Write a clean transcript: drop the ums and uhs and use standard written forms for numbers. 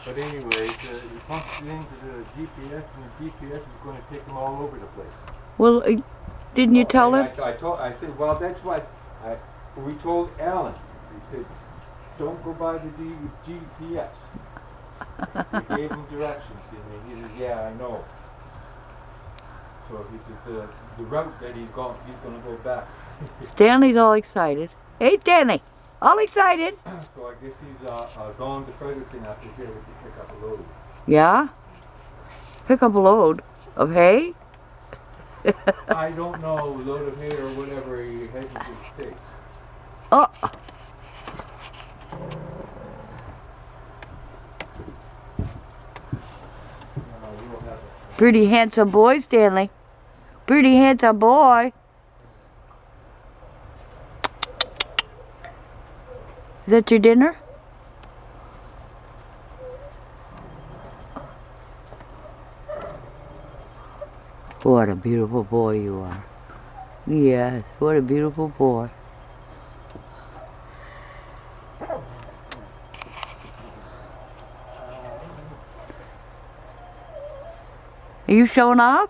But anyways, he pumps it into the GPS, and the GPS is going to take him all over the place. Well, didn't you tell him? I said, well, that's why we told Alan. We said, don't go by the GPS. We gave him directions, and he said, yeah, I know. So he said, the route that he's going to go back. Stanley's all excited. Hey, Stanley, all excited. So I guess he's going to Fredericton after here to pick up a load. Yeah? Pick up a load of hay? I don't know, load of hay or whatever, he heading to the States. Oh. Pretty handsome boy, Stanley. Pretty handsome boy. Is that your dinner? What a beautiful boy you are. Yes, what a beautiful boy. Are you showing off?